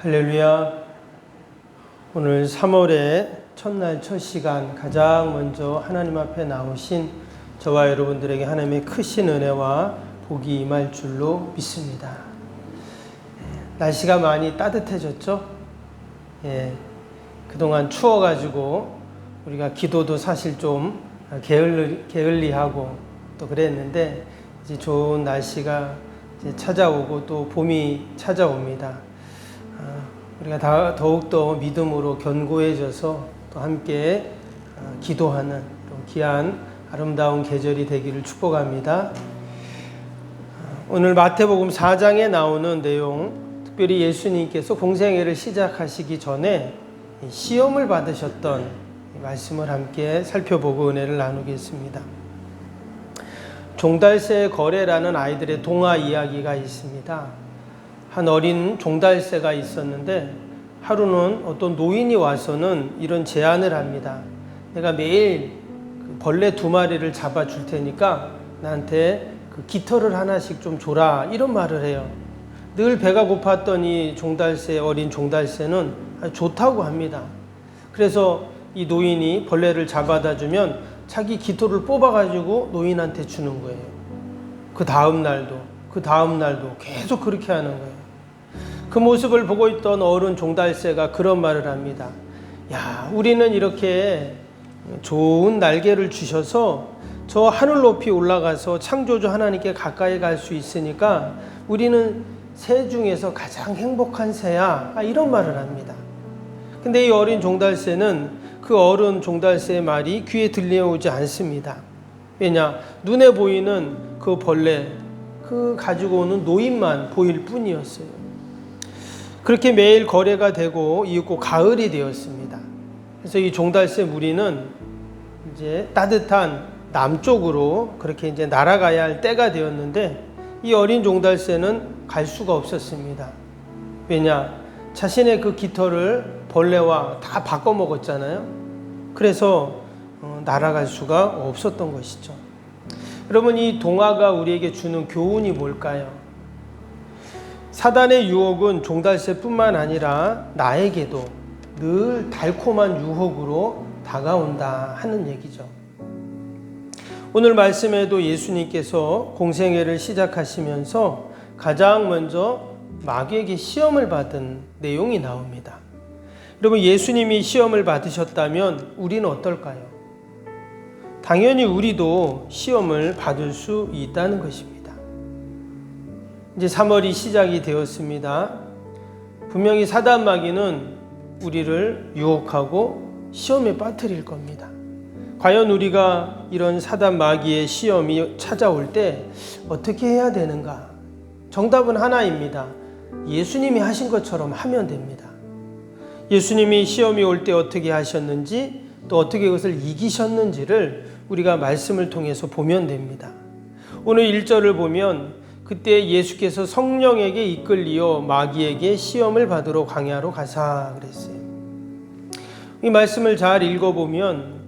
할렐루야. 오늘 3월의 첫날 첫 시간 가장 먼저 하나님 앞에 나오신 저와 여러분들에게 하나님의 크신 은혜와 복이 임할 줄로 믿습니다. 날씨가 많이 따뜻해졌죠? 그동안 추워가지고 우리가 기도도 사실 좀 게을리하고 또 그랬는데 이제 좋은 날씨가 이제 찾아오고 또 봄이 찾아옵니다. 우리가 더욱더 믿음으로 견고해져서 또 함께 기도하는 귀한 아름다운 계절이 되기를 축복합니다. 오늘 마태복음 4장에 나오는 내용, 특별히 예수님께서 공생애를 시작하시기 전에 시험을 받으셨던 말씀을 함께 살펴보고 은혜를 나누겠습니다. 종달새 거래라는 아이들의 동화 이야기가 있습니다. 한 어린 종달새가 있었는데 하루는 어떤 노인이 와서는 이런 제안을 합니다. 내가 매일 벌레 2마리를 잡아줄 테니까 나한테 그 깃털을 하나씩 좀 줘라, 이런 말을 해요. 늘 배가 고팠더니 어린 종달새는 좋다고 합니다. 그래서 이 노인이 벌레를 잡아다 주면 자기 깃털을 뽑아가지고 노인한테 주는 거예요. 그 다음 날도 계속 그렇게 하는 거예요. 그 모습을 보고 있던 어른 종달새가 그런 말을 합니다. 야, 우리는 이렇게 좋은 날개를 주셔서 저 하늘 높이 올라가서 창조주 하나님께 가까이 갈 수 있으니까 우리는 새 중에서 가장 행복한 새야, 이런 말을 합니다. 근데 이 어린 종달새는 그 어른 종달새의 말이 귀에 들려오지 않습니다. 왜냐? 눈에 보이는 그 벌레, 그 가지고 오는 노인만 보일 뿐이었어요. 그렇게 매일 거래가 되고 이윽고 가을이 되었습니다. 그래서 이 종달새 무리는 이제 따뜻한 남쪽으로 그렇게 이제 날아가야 할 때가 되었는데 이 어린 종달새는 갈 수가 없었습니다. 왜냐? 자신의 그 깃털을 벌레와 다 바꿔 먹었잖아요. 그래서 날아갈 수가 없었던 것이죠. 여러분, 이 동화가 우리에게 주는 교훈이 뭘까요? 사단의 유혹은 종달새뿐만 아니라 나에게도 늘 달콤한 유혹으로 다가온다 하는 얘기죠. 오늘 말씀에도 예수님께서 공생애를 시작하시면서 가장 먼저 마귀에게 시험을 받은 내용이 나옵니다. 여러분, 예수님이 시험을 받으셨다면 우리는 어떨까요? 당연히 우리도 시험을 받을 수 있다는 것입니다. 이제 3월이 시작이 되었습니다. 분명히 사단 마귀는 우리를 유혹하고 시험에 빠뜨릴 겁니다. 과연 우리가 이런 사단 마귀의 시험이 찾아올 때 어떻게 해야 되는가? 정답은 하나입니다. 예수님이 하신 것처럼 하면 됩니다. 예수님이 시험이 올 때 어떻게 하셨는지, 또 어떻게 그것을 이기셨는지를 우리가 말씀을 통해서 보면 됩니다. 오늘 1절을 보면 그때 예수께서 성령에게 이끌리어 마귀에게 시험을 받으러 광야로 가사 그랬어요. 이 말씀을 잘 읽어보면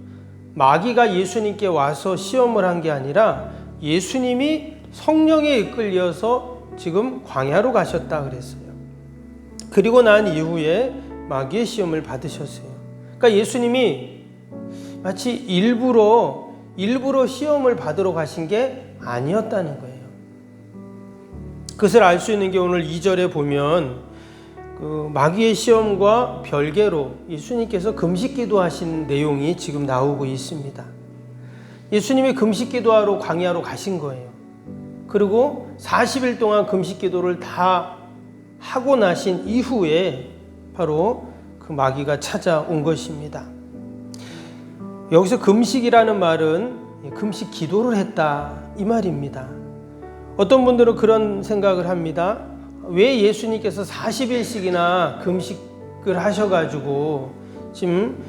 마귀가 예수님께 와서 시험을 한 게 아니라 예수님이 성령에 이끌려서 지금 광야로 가셨다 그랬어요. 그리고 난 이후에 마귀의 시험을 받으셨어요. 그러니까 예수님이 마치 일부러 시험을 받으러 가신 게 아니었다는 거예요. 그것을 알 수 있는 게 오늘 2절에 보면 그 마귀의 시험과 별개로 예수님께서 금식기도 하신 내용이 지금 나오고 있습니다. 예수님이 금식기도하러 광야로 가신 거예요. 그리고 40일 동안 금식기도를 다 하고 나신 이후에 바로 그 마귀가 찾아온 것입니다. 여기서 금식이라는 말은 금식 기도를 했다, 이 말입니다. 어떤 분들은 그런 생각을 합니다. 왜 예수님께서 40일씩이나 금식을 하셔가지고 지금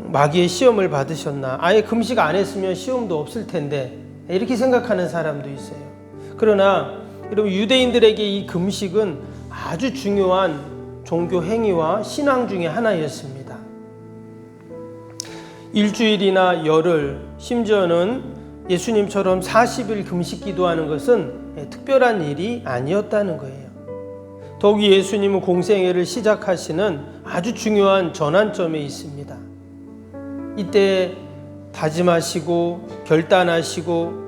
마귀의 시험을 받으셨나? 아예 금식 안 했으면 시험도 없을 텐데, 이렇게 생각하는 사람도 있어요. 그러나 여러분, 유대인들에게 이 금식은 아주 중요한 종교 행위와 신앙 중에 하나였습니다. 일주일이나 열흘, 심지어는 예수님처럼 40일 금식 기도하는 것은 특별한 일이 아니었다는 거예요. 더욱이 예수님은 공생애를 시작하시는 아주 중요한 전환점에 있습니다. 이때 다짐하시고 결단하시고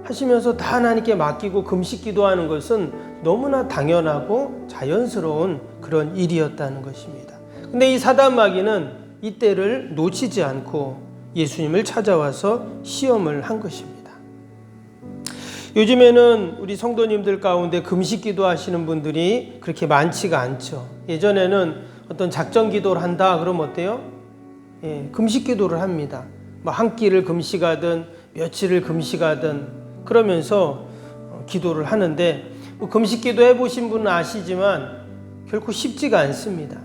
하시면서 다 하나님께 맡기고 금식 기도하는 것은 너무나 당연하고 자연스러운 그런 일이었다는 것입니다. 근데 이 사단 마귀는 이때를 놓치지 않고 예수님을 찾아와서 시험을 한 것입니다. 요즘에는 우리 성도님들 가운데 금식 기도하시는 분들이 그렇게 많지가 않죠. 예전에는 어떤 작정 기도를 한다 그러면 어때요? 금식 기도를 합니다. 뭐 한 끼를 금식하든 며칠을 금식하든 그러면서 기도를 하는데 금식 기도 해보신 분은 아시지만 결코 쉽지가 않습니다.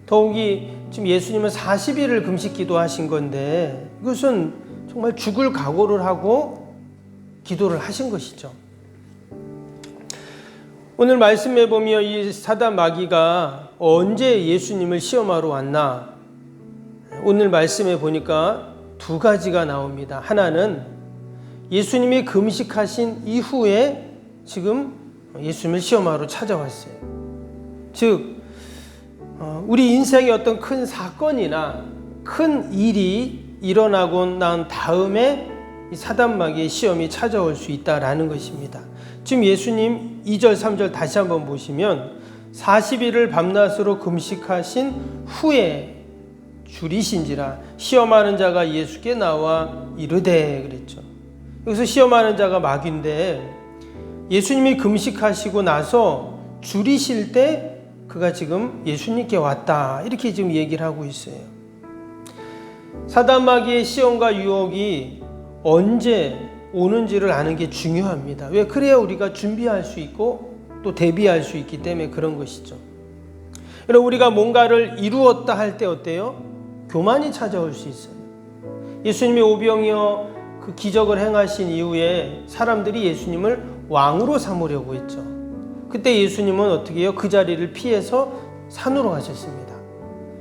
더욱이 지금 예수님은 40일을 금식 기도하신 건데 이것은 정말 죽을 각오를 하고 기도를 하신 것이죠. 오늘 말씀해 보면 이 사단 마귀가 언제 예수님을 시험하러 왔나? 오늘 말씀해 보니까 두 가지가 나옵니다. 하나는 예수님이 금식하신 이후에 지금 예수님을 시험하러 찾아왔어요. 즉 우리 인생의 어떤 큰 사건이나 큰 일이 일어나고 난 다음에 이 사단 마귀의 시험이 찾아올 수 있다라는 것입니다. 지금 예수님 2절 3절 다시 한번 보시면 40일을 밤낮으로 금식하신 후에 줄이신지라 시험하는 자가 예수께 나와 이르되 그랬죠. 여기서 시험하는 자가 마귀인데 예수님이 금식하시고 나서 줄이실 때 그가 지금 예수님께 왔다 이렇게 지금 얘기를 하고 있어요. 사단 마귀의 시험과 유혹이 언제 오는지를 아는 게 중요합니다. 왜? 그래야 우리가 준비할 수 있고 또 대비할 수 있기 때문에 그런 것이죠. 여러분 우리가 뭔가를 이루었다 할 때 어때요? 교만이 찾아올 수 있어요. 예수님이 오병이어 그 기적을 행하신 이후에 사람들이 예수님을 왕으로 삼으려고 했죠. 그때 예수님은 어떻게 해요? 그 자리를 피해서 산으로 가셨습니다.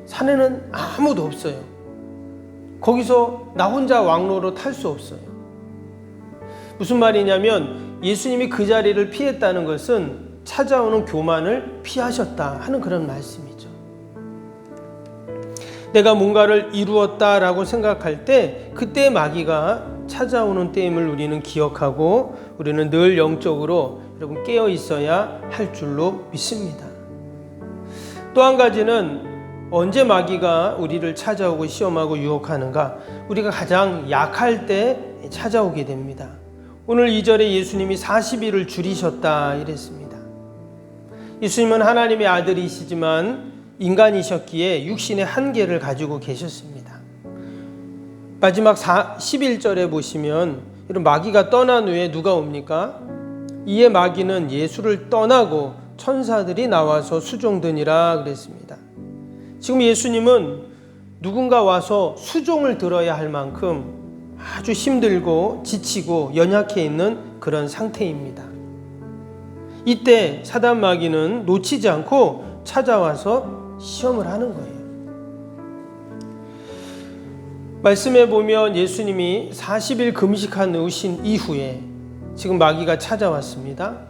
산에는 아무도 없어요. 거기서 나 혼자 왕로로 탈 수 없어요. 무슨 말이냐면 예수님이 그 자리를 피했다는 것은 찾아오는 교만을 피하셨다 하는 그런 말씀이죠. 내가 뭔가를 이루었다라고 생각할 때 그때 마귀가 찾아오는 때임을 우리는 기억하고 우리는 늘 영적으로 여러분 깨어 있어야 할 줄로 믿습니다. 또 한 가지는 언제 마귀가 우리를 찾아오고 시험하고 유혹하는가? 우리가 가장 약할 때 찾아오게 됩니다. 오늘 2절에 예수님이 40일을 줄이셨다 이랬습니다. 예수님은 하나님의 아들이시지만 인간이셨기에 육신의 한계를 가지고 계셨습니다. 마지막 11절에 보시면 이런 마귀가 떠난 후에 누가 옵니까? 이에 마귀는 예수를 떠나고 천사들이 나와서 수종드니라 그랬습니다. 지금 예수님은 누군가 와서 수종을 들어야 할 만큼 아주 힘들고 지치고 연약해 있는 그런 상태입니다. 이때 사단 마귀는 놓치지 않고 찾아와서 시험을 하는 거예요. 말씀해 보면 예수님이 40일 금식한 이후에 지금 마귀가 찾아왔습니다.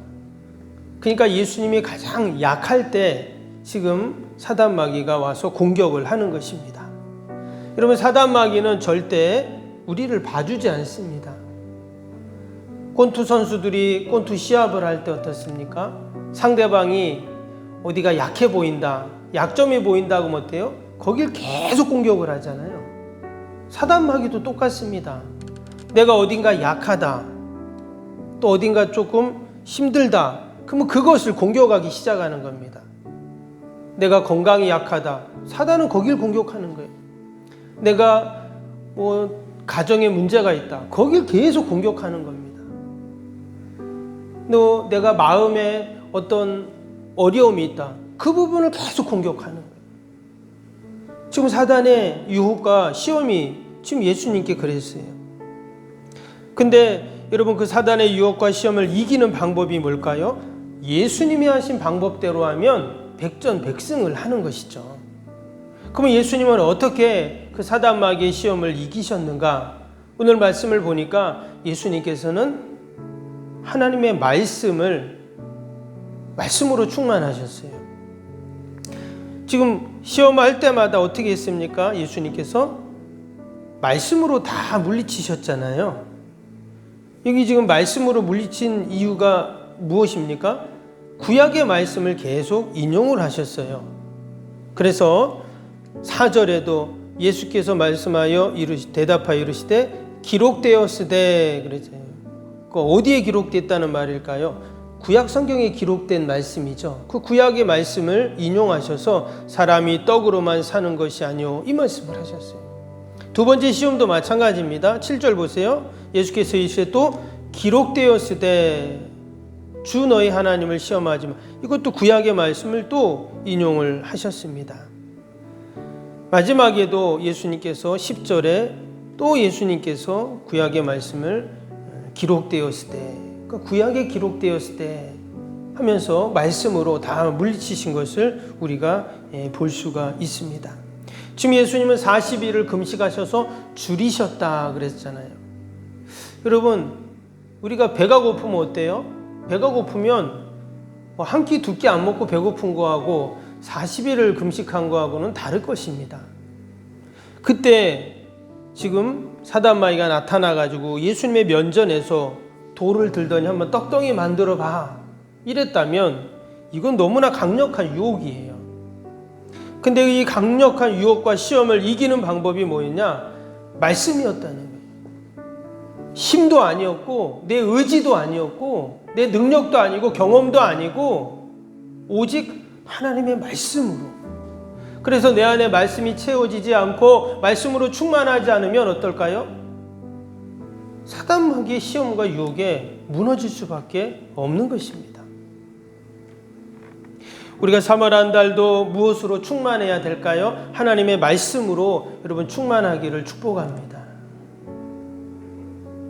그러니까 예수님이 가장 약할 때 지금 사단 마귀가 와서 공격을 하는 것입니다. 여러분 사단 마귀는 절대 우리를 봐주지 않습니다. 권투 선수들이 권투 시합을 할 때 어떻습니까? 상대방이 어디가 약해 보인다, 약점이 보인다고 하면 어때요? 거길 계속 공격을 하잖아요. 사단 마귀도 똑같습니다. 내가 어딘가 약하다, 또 어딘가 조금 힘들다, 그러면 그것을 공격하기 시작하는 겁니다. 내가 건강이 약하다, 사단은 거길 공격하는 거예요. 내가 가정에 문제가 있다, 거길 계속 공격하는 겁니다. 또 내가 마음에 어떤 어려움이 있다, 그 부분을 계속 공격하는 거예요. 지금 사단의 유혹과 시험이 지금 예수님께 그랬어요. 근데 여러분 그 사단의 유혹과 시험을 이기는 방법이 뭘까요? 예수님이 하신 방법대로 하면 백전백승을 하는 것이죠. 그러면 예수님은 어떻게 그 사단 마귀의 시험을 이기셨는가? 오늘 말씀을 보니까 예수님께서는 하나님의 말씀을 말씀으로 충만하셨어요. 지금 시험할 때마다 어떻게 했습니까? 예수님께서 말씀으로 다 물리치셨잖아요. 여기 지금 말씀으로 물리친 이유가 무엇입니까? 구약의 말씀을 계속 인용을 하셨어요. 그래서 4절에도 예수께서 말씀하여 대답하여 이르시되 기록되었으되 그랬어요. 어디에 기록됐다는 말일까요? 구약 성경에 기록된 말씀이죠. 그 구약의 말씀을 인용하셔서 사람이 떡으로만 사는 것이 아니오 이 말씀을 하셨어요. 두 번째 시험도 마찬가지입니다. 7절 보세요. 예수께서 이르시되 또 기록되었으되 주 너희 하나님을 시험하지 마. 이것도 구약의 말씀을 또 인용을 하셨습니다. 마지막에도 예수님께서 10절에 또 예수님께서 구약의 말씀을 기록되었을 때, 그러니까 구약에 기록되었을 때 하면서 말씀으로 다 물리치신 것을 우리가 볼 수가 있습니다. 지금 예수님은 40일을 금식하셔서 줄이셨다 그랬잖아요. 여러분, 우리가 배가 고프면 어때요? 배가 고프면 한 끼 두 끼 안 먹고 배고픈 거하고 40일을 금식한 거하고는 다를 것입니다. 그때 지금 사단마귀가 나타나가지고 예수님의 면전에서 돌을 들더니 한번 떡덩이 만들어 봐 이랬다면 이건 너무나 강력한 유혹이에요. 근데 이 강력한 유혹과 시험을 이기는 방법이 뭐였냐? 말씀이었다는 거예요. 힘도 아니었고 내 의지도 아니었고 내 능력도 아니고 경험도 아니고 오직 하나님의 말씀으로. 그래서 내 안에 말씀이 채워지지 않고 말씀으로 충만하지 않으면 어떨까요? 사단마귀의 시험과 유혹에 무너질 수밖에 없는 것입니다. 우리가 3월 한 달도 무엇으로 충만해야 될까요? 하나님의 말씀으로 여러분 충만하기를 축복합니다.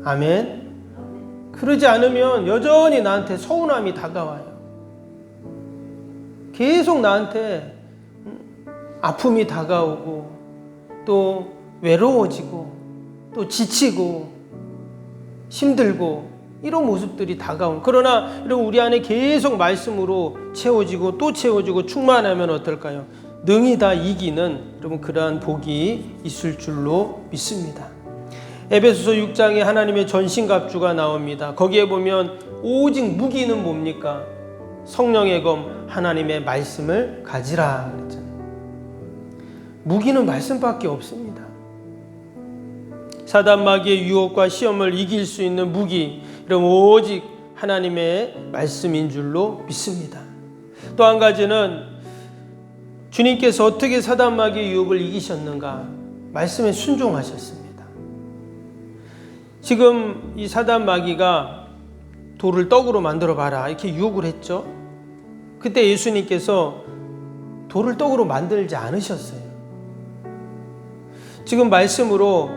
아멘. 그러지 않으면 여전히 나한테 서운함이 다가와요. 계속 나한테 아픔이 다가오고 또 외로워지고 또 지치고 힘들고 이런 모습들이 다가온. 그러나 여러분 우리 안에 계속 말씀으로 채워지고 또 채워지고 충만하면 어떨까요? 능히 다 이기는 여러분 그러한 복이 있을 줄로 믿습니다. 에베소서 6장에 하나님의 전신갑주가 나옵니다. 거기에 보면 오직 무기는 뭡니까? 성령의 검 하나님의 말씀을 가지라 그랬잖아요. 무기는 말씀밖에 없습니다. 사단마귀의 유혹과 시험을 이길 수 있는 무기, 여러분 오직 하나님의 말씀인 줄로 믿습니다. 또 한 가지는 주님께서 어떻게 사단마귀의 유혹을 이기셨는가? 말씀에 순종하셨습니다. 지금 이 사단마귀가 돌을 떡으로 만들어 봐라 이렇게 유혹을 했죠. 그때 예수님께서 돌을 떡으로 만들지 않으셨어요. 지금 말씀으로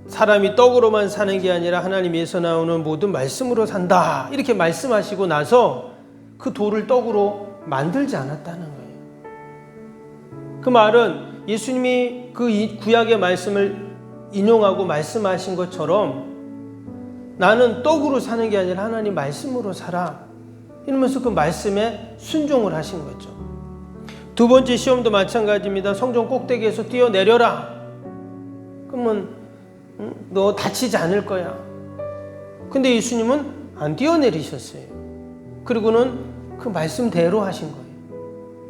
사람이 떡으로만 사는 게 아니라 하나님에서 나오는 모든 말씀으로 산다 이렇게 말씀하시고 나서 그 돌을 떡으로 만들지 않았다는 거예요. 그 말은 예수님이 그 구약의 말씀을 인용하고 말씀하신 것처럼 나는 떡으로 사는 게 아니라 하나님 말씀으로 살아 이러면서 그 말씀에 순종을 하신 거죠. 두 번째 시험도 마찬가지입니다. 성전 꼭대기에서 뛰어내려라. 그러면 너 다치지 않을 거야. 근데 예수님은 안 뛰어내리셨어요. 그리고는 그 말씀대로 하신 거예요.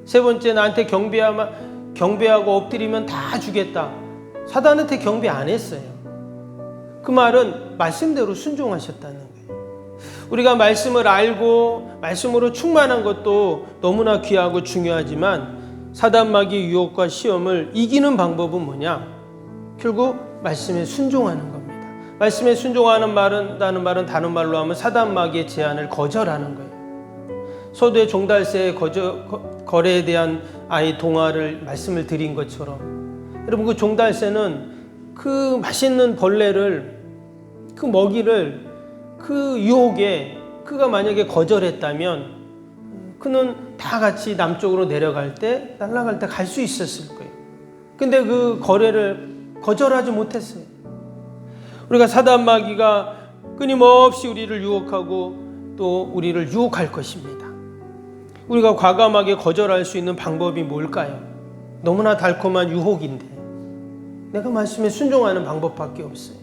세 번째, 나한테 경배하고 엎드리면 다 주겠다. 사단한테 경배 안 했어요. 그 말은 말씀대로 순종하셨다는 거예요. 우리가 말씀을 알고 말씀으로 충만한 것도 너무나 귀하고 중요하지만 사단마귀의 유혹과 시험을 이기는 방법은 뭐냐? 결국 말씀에 순종하는 겁니다. 말씀에 순종하는 말은 다른 말로 하면 사단마귀의 제안을 거절하는 거예요. 서두에 종달새의 거래에 대한 동화를 말씀을 드린 것처럼 여러분 그 종달새는 그 맛있는 벌레를 그 먹이를 그 유혹에 그가 만약에 거절했다면 그는 다 같이 남쪽으로 날아갈 때 갈 수 있었을 거예요. 근데 그 거래를 거절하지 못했어요. 우리가 사단마귀가 끊임없이 우리를 유혹하고 또 우리를 유혹할 것입니다. 우리가 과감하게 거절할 수 있는 방법이 뭘까요? 너무나 달콤한 유혹인데 내가 말씀에 순종하는 방법밖에 없어요.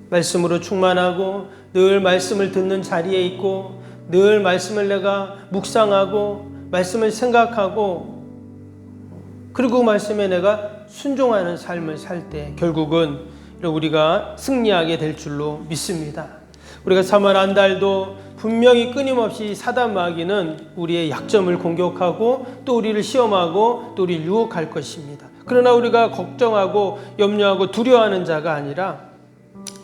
말씀으로 충만하고 늘 말씀을 듣는 자리에 있고 늘 말씀을 내가 묵상하고 말씀을 생각하고 그리고 말씀에 내가 순종하는 삶을 살 때 결국은 우리가 승리하게 될 줄로 믿습니다. 우리가 3월 한 달도 분명히 끊임없이 사단 마귀는 우리의 약점을 공격하고 또 우리를 시험하고 또 우리를 유혹할 것입니다. 그러나 우리가 걱정하고 염려하고 두려워하는 자가 아니라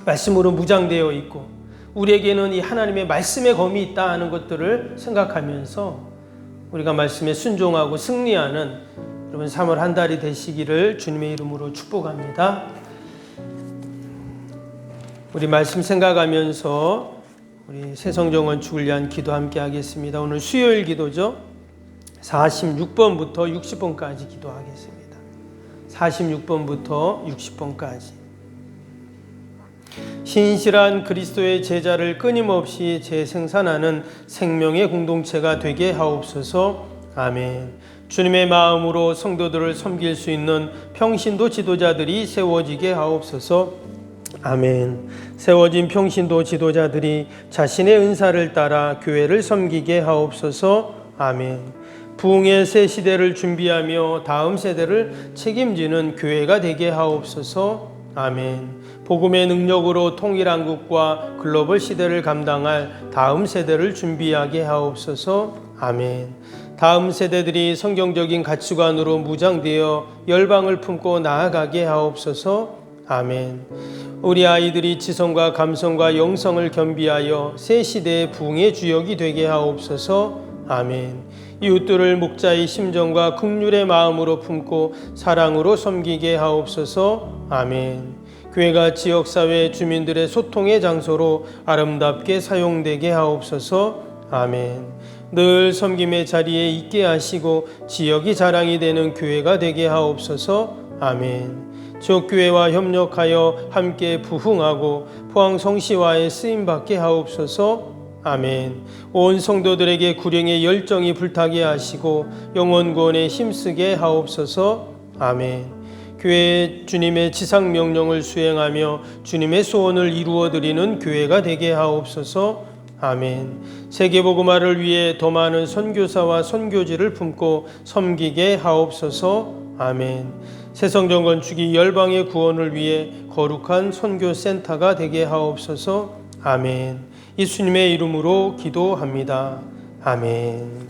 말씀으로 무장되어 있고 우리에게는 이 하나님의 말씀의 검이 있다 하는 것들을 생각하면서 우리가 말씀에 순종하고 승리하는 여러분 3월 한 달이 되시기를 주님의 이름으로 축복합니다. 우리 말씀 생각하면서 우리 새성정 건축을 위한 기도 함께 하겠습니다. 오늘 수요일 기도죠. 46번부터 60번까지 기도하겠습니다. 46번부터 60번까지. 신실한 그리스도의 제자를 끊임없이 재생산하는 생명의 공동체가 되게 하옵소서. 아멘. 주님의 마음으로 성도들을 섬길 수 있는 평신도 지도자들이 세워지게 하옵소서. 아멘. 세워진 평신도 지도자들이 자신의 은사를 따라 교회를 섬기게 하옵소서. 아멘. 부흥의 새 시대를 준비하며 다음 세대를 책임지는 교회가 되게 하옵소서. 아멘. 복음의 능력으로 통일한국과 글로벌 시대를 감당할 다음 세대를 준비하게 하옵소서. 아멘. 다음 세대들이 성경적인 가치관으로 무장되어 열방을 품고 나아가게 하옵소서. 아멘. 우리 아이들이 지성과 감성과 영성을 겸비하여 새 시대의 부흥의 주역이 되게 하옵소서. 아멘. 이웃들을 목자의 심정과 긍휼의 마음으로 품고 사랑으로 섬기게 하옵소서. 아멘. 교회가 지역사회 주민들의 소통의 장소로 아름답게 사용되게 하옵소서. 아멘. 늘 섬김의 자리에 있게 하시고 지역이 자랑이 되는 교회가 되게 하옵소서. 아멘. 지역교회와 협력하여 함께 부흥하고 포항 성시와의 쓰임받게 하옵소서. 아멘. 온 성도들에게 구령의 열정이 불타게 하시고 영원구원에 힘쓰게 하옵소서. 아멘. 교회의 주님의 지상 명령을 수행하며 주님의 소원을 이루어드리는 교회가 되게 하옵소서. 아멘. 세계복음화를 위해 더 많은 선교사와 선교지를 품고 섬기게 하옵소서. 아멘. 새성정 건축이 열방의 구원을 위해 거룩한 선교센터가 되게 하옵소서. 아멘. 예수님의 이름으로 기도합니다. 아멘.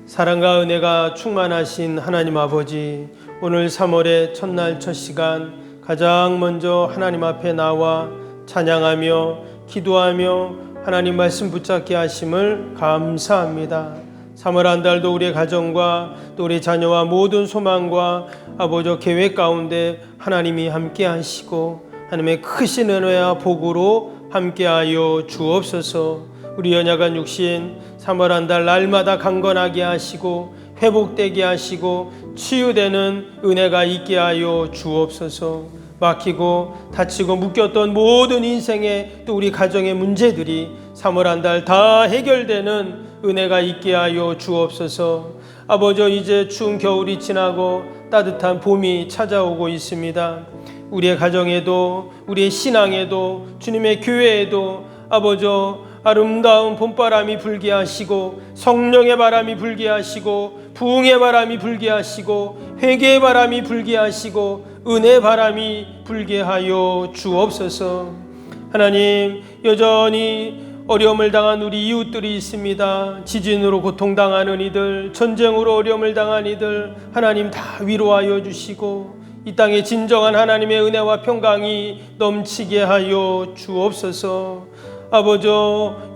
사랑과 은혜가 충만하신 하나님 아버지, 오늘 3월의 첫날 첫 시간 가장 먼저 하나님 앞에 나와 찬양하며 기도하며 하나님 말씀 붙잡게 하심을 감사합니다. 3월 한 달도 우리의 가정과 또 우리 자녀와 모든 소망과 아버지 계획 가운데 하나님이 함께 하시고 하나님의 크신 은혜와 복으로 함께하여 주옵소서. 우리 연약한 육신 3월 한 달 날마다 강건하게 하시고 회복되게 하시고 치유되는 은혜가 있게 하여 주옵소서. 막히고 다치고 묶였던 모든 인생의 또 우리 가정의 문제들이 3월 한 달 다 해결되는 은혜가 있게 하여 주옵소서. 아버지, 이제 추운 겨울이 지나고 따뜻한 봄이 찾아오고 있습니다. 우리의 가정에도 우리의 신앙에도 주님의 교회에도 아버지 아름다운 봄바람이 불게 하시고 성령의 바람이 불게 하시고 부흥의 바람이 불게 하시고 회개의 바람이 불게 하시고 은혜의 바람이 불게 하여 주옵소서. 하나님, 여전히 어려움을 당한 우리 이웃들이 있습니다. 지진으로 고통당하는 이들, 전쟁으로 어려움을 당한 이들 하나님 다 위로하여 주시고 이 땅에 진정한 하나님의 은혜와 평강이 넘치게 하여 주옵소서. 아버지,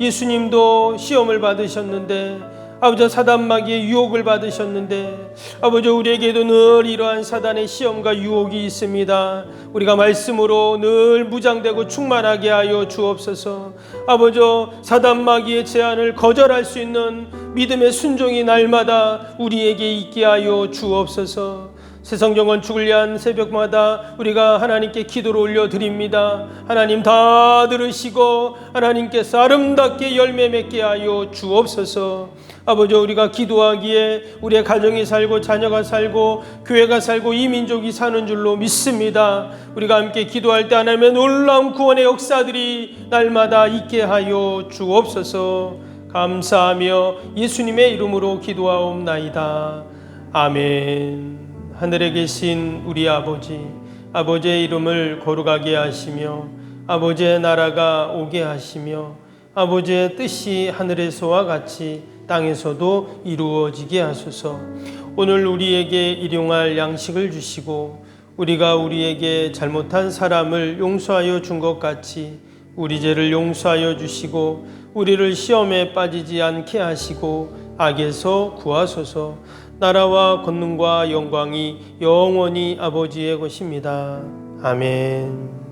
예수님도 시험을 받으셨는데 아버지 사단마귀의 유혹을 받으셨는데 아버지 우리에게도 늘 이러한 사단의 시험과 유혹이 있습니다. 우리가 말씀으로 늘 무장되고 충만하게 하여 주옵소서. 아버지 사단마귀의 제안을 거절할 수 있는 믿음의 순종이 날마다 우리에게 있게 하여 주옵소서. 새성경 축을 위한 새벽마다 우리가 하나님께 기도를 올려드립니다. 하나님 다 들으시고 하나님께서 아름답게 열매 맺게 하여 주옵소서. 아버지, 우리가 기도하기에 우리의 가정이 살고 자녀가 살고 교회가 살고 이 민족이 사는 줄로 믿습니다. 우리가 함께 기도할 때 하나님의 놀라운 구원의 역사들이 날마다 있게 하여 주옵소서. 감사하며 예수님의 이름으로 기도하옵나이다. 아멘. 하늘에 계신 우리 아버지, 아버지의 이름을 거룩하게 하시며 아버지의 나라가 오게 하시며 아버지의 뜻이 하늘에서와 같이 땅에서도 이루어지게 하소서. 오늘 우리에게 일용할 양식을 주시고 우리가 우리에게 잘못한 사람을 용서하여 준 것 같이 우리 죄를 용서하여 주시고 우리를 시험에 빠지지 않게 하시고 악에서 구하소서. 나라와 권능과 영광이 영원히 아버지의 것입니다. 아멘.